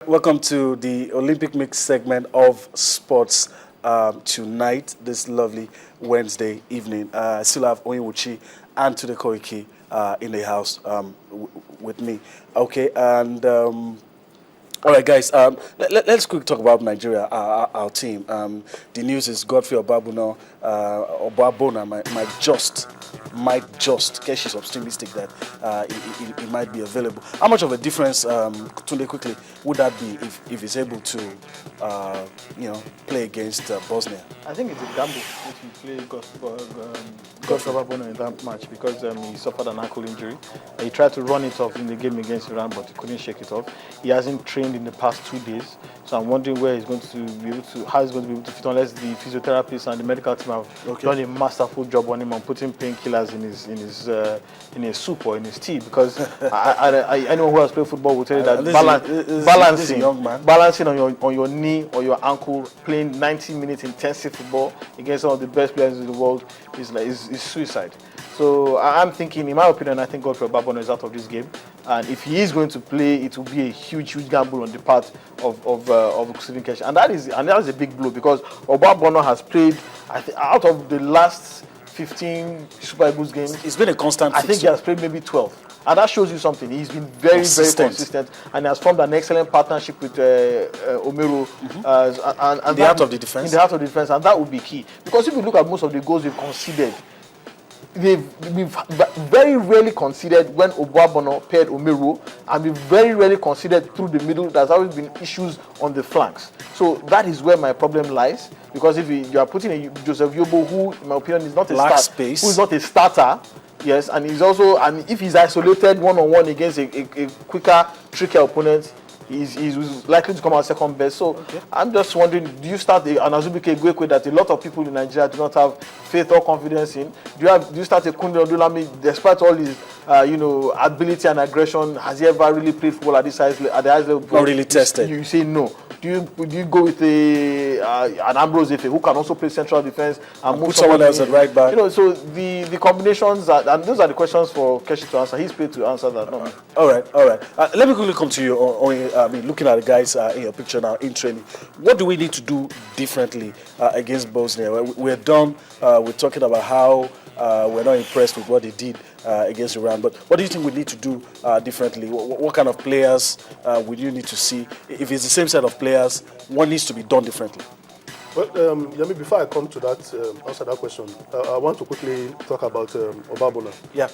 Welcome to the Olympic Mix segment of sports tonight, this lovely Wednesday evening. I still have Onyiwuchi and Tunde Koiki in the house with me. Okay, and all right, guys, let's quickly talk about Nigeria, our team. The news is Godfrey Oboabona might just, in case she's optimistic that it might be available. How much of a difference, Tunde, quickly, would that be if he's able to, play against Bosnia? I think it's a gamble if you play Godfrey Oboabona in that match because he suffered an ankle injury. He tried to run it off in the game against Iran, but he couldn't shake it off. He hasn't trained in the past 2 days, so I'm wondering how he's going to be able to fit unless the physiotherapists and the medical team have done a masterful job on him and putting painkillers in his soup or in his tea. Because anyone who has played football will tell you that balancing on your knee or your ankle, playing 90 minutes intensive football against some of the best players in the world is suicide. So I'm thinking, in my opinion, I think Godfrey Oboabona is out of this game. And if he is going to play, it will be a huge gamble on the part of Stephen Keshi. And that is a big blow because Oboabona has played, out of the last 15 Super Eagles games, it's been a constant. I think he has played maybe 12. And that shows you something. He's been very consistent and has formed an excellent partnership with Omero in the heart of the defense. In the heart of the defense, and that would be key. Because if you look at most of the goals we've conceded, we've very rarely conceded when Oboabona paired Omero, and we've very rarely conceded through the middle. There's always been issues on the flanks. So that is where my problem lies. Because if you are putting a Joseph Yobo, who, in my opinion, is not a who is not a starter. Yes, and if he's isolated one-on-one against a quicker, trickier opponent, he's likely to come out second best. So I'm just wondering, do you start an Azubike Gwekwe that a lot of people in Nigeria do not have faith or confidence in? Do you start a Kunde Odulami despite all his ability and aggression? Has he ever really played football at the highest level? Not really tested. You say no. Do you go with an Ambrose Efe who can also play central defense and move put someone else at right back? So the combinations and those are the questions for Keshi to answer. He's paid to answer that, not me. All right. Let me quickly come to you. Looking at the guys in your picture now in training, what do we need to do differently against Bosnia? We're done with talking about how we're not impressed with what they did against Iran. But what do you think we need to do differently? What kind of players would you need to see? If it's the same set of players, what needs to be done differently? Well, Yemi, before I come to that, answer that question, I want to quickly talk about Oboabona. Yeah.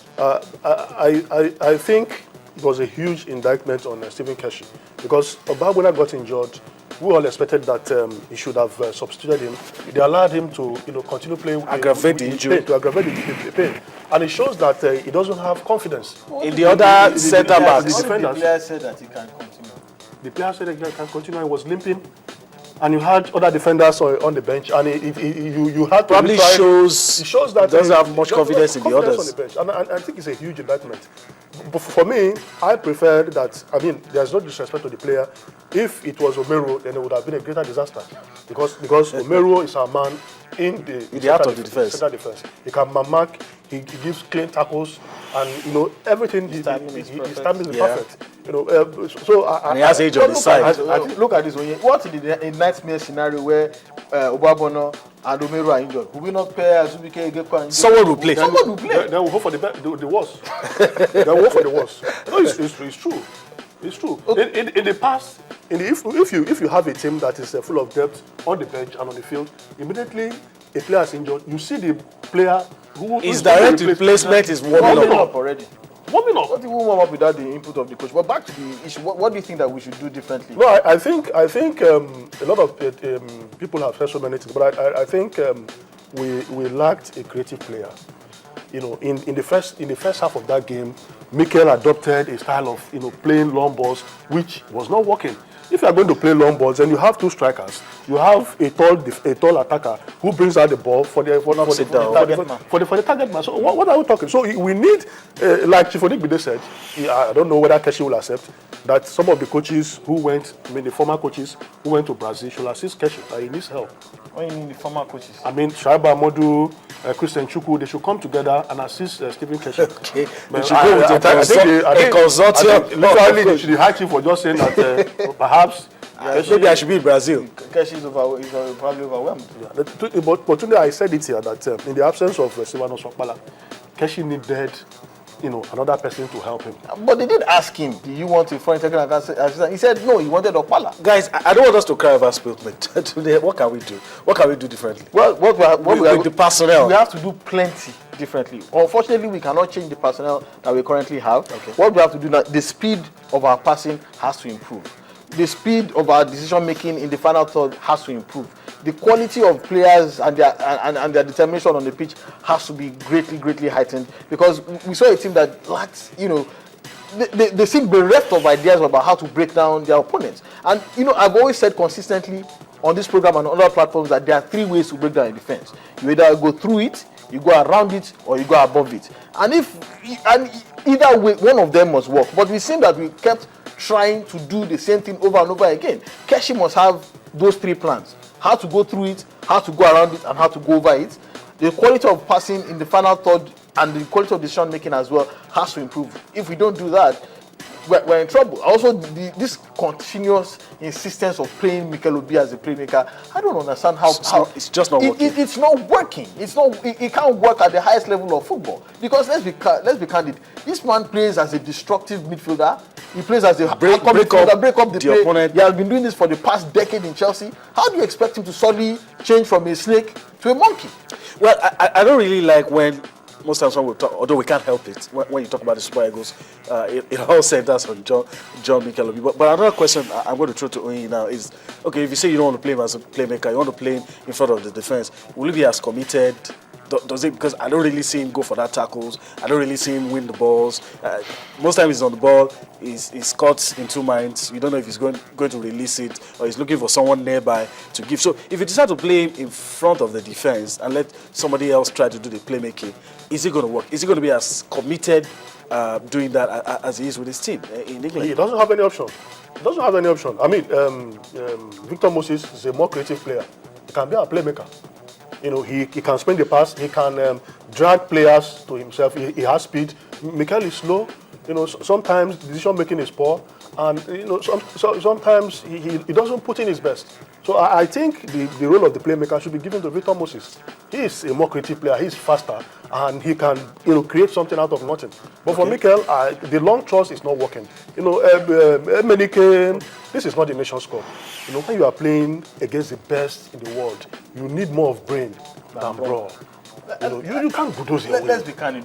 I think it was a huge indictment on Stephen Keshi because Oboabona got injured. We all expected that he should have substituted him. They allowed him to, continue playing. Aggravate the injury. To aggravate the pain. And it shows that he doesn't have confidence. In the other centre-backs. The player said that he can continue. The player said that he can continue. He was limping. And you had other defenders on the bench, and you had to probably shows. It shows that he doesn't have much confidence in the others. On the bench. And I think it's a huge indictment. But for me, I prefer that. I mean, there's no disrespect to the player. If it was Omero, then it would have been a greater disaster, because Omero is our man in the heart of the defense. Center defense. He can mark. He gives clean tackles, and everything. His timing is perfect. And he has age on his side. Look at this. What in a nightmare scenario where Oboabona and Omero are injured? Will we not pair Azubike Egekwa? Someone will play. They will hope for the worst. They will hope for the worst. No, it's true. It's true. Okay. In the past, if you have a team that is full of depth on the bench and on the field, immediately a player is injured, you see the player who his direct replacement is warming up already. Warming up. What do you warm up without the input of the coach? But back to the issue, what do you think that we should do differently? No, I think a lot of people have said so many things, but I think we lacked a creative player. In the first half of that game, Mikel adopted a style of playing long balls, which was not working. If you are going to play long balls, then you have two strikers. You have a tall attacker who brings out the ball for the target man. So what are we talking? So we need, like Chief Odigbide said, I don't know whether Keshi will accept that some of the coaches who went, the former coaches who went to Brazil should assist Keshi. He needs help. What do you mean the former coaches? Shaiba Modu, Christian Chukwu, they should come together and assist Stephen Keshi. Okay. They should go with a consortium. Literally, the high chief was just saying that perhaps perhaps Maybe I should be in Brazil. Keshi is probably overwhelmed. But today I said it here that in the absence of Silvano Sokpala, Keshi needed, another person to help him. But they did ask him, do you want a foreign technical assistant? He said no, he wanted Okpala. Guys, I don't want us to cry over spilt milk. Today, what can we do? What can we do differently? Well, With the personnel. We have to do plenty differently. Unfortunately, we cannot change the personnel that we currently have. Okay. What we have to do now, the speed of our passing has to improve. The speed of our decision making in the final third has to improve. The quality of players and their determination on the pitch has to be greatly heightened, because we saw a team that lacks, they seem bereft of ideas about how to break down their opponents. And I've always said consistently on this program and on other platforms that there are three ways to break down a defense. You either go through it, you go around it, or you go above it. And either way, one of them must work. But we seem that we kept trying to do the same thing over and over again. Keshi must have those three plans: how to go through it, how to go around it, and how to go over it. The quality of passing in the final third and the quality of decision making as well has to improve. If we don't do that, we're in trouble. Also, this continuous insistence of playing Mikel Obi as a playmaker, I don't understand how it's just not working. It's not working. It can't work at the highest level of football, because let's be candid. This man plays as a destructive midfielder. He plays as a break up the play. Opponent. He has been doing this for the past decade in Chelsea. How do you expect him to suddenly change from a snake to a monkey? Well, I don't really like when most times when we talk, although we can't help it, when you talk about the Super Eagles, it all centers on John Mikel Obi. But another question I'm going to throw to Oyin now is, okay, if you say you don't want to play him as a playmaker, you want to play him in front of the defense, will he be as committed? Does it? Because I don't really see him go for that tackles. I don't really see him win the balls. Most times he's on the ball, he's caught in two minds. You don't know if he's going to release it, or he's looking for someone nearby to give. So if you decide to play him in front of the defense and let somebody else try to do the playmaking, is it going to work? Is he going to be as committed doing that as he is with his team in England? He doesn't have any option. I mean, Victor Moses is a more creative player. He can be a playmaker. He can spin the pass. He can drag players to himself. He has speed. Mikel is slow. Sometimes decision making is poor, and sometimes he doesn't put in his best. So I think the role of the playmaker should be given to Victor Moses. He is a more creative player. He's faster, and he can create something out of nothing. But for Mikel, the long toss is not working. Emenike, this is not the Nations Cup. When you are playing against the best in the world, you need more of brain than brawn. You can't bulldoze your way. Let's be candid.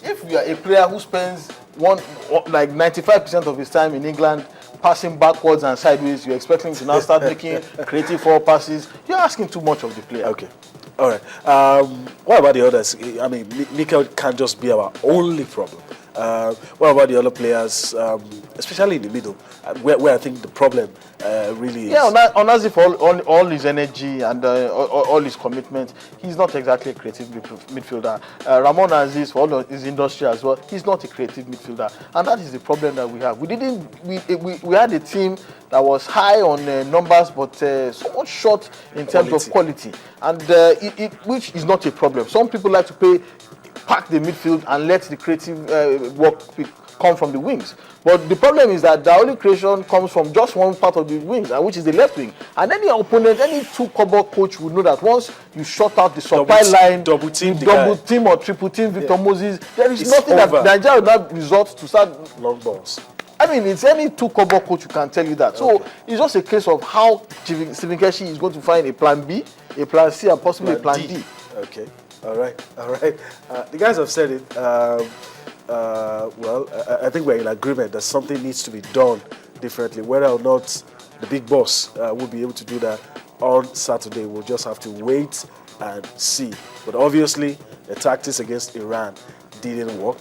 If you are a player who spends 95% of his time in England passing backwards and sideways, you're expecting him to now start making creative forward passes. You're asking too much of the player. Okay. All right. What about the others? I mean, Mikel can't just be our only problem. What about the other players, especially in the middle, where I think the problem really is? Yeah, Onazi, for all his energy and all his commitment, he's not exactly a creative midfielder. Ramon Aziz, for all his industry as well, he's not a creative midfielder, and that is the problem that we have. We had a team that was high on numbers, but somewhat short in terms of quality, and which is not a problem. Some people like to pack the midfield and let the creative work come from the wings. But the problem is that the only creation comes from just one part of the wings, which is the left wing. And any opponent, any two-cover coach would know that once you shut out the supply line, double team or triple team Victor Moses, there is nothing over. That Nigeria will not resort to start long balls. I mean, it's any two-cover coach who can tell you that. So it's just a case of how Stephen Keshi is going to find a plan B, a plan C, and possibly a plan D. Okay. All right. The guys have said it. I think we're in agreement that something needs to be done differently. Whether or not the big boss will be able to do that on Saturday, we'll just have to wait and see. But obviously, the tactics against Iran didn't work.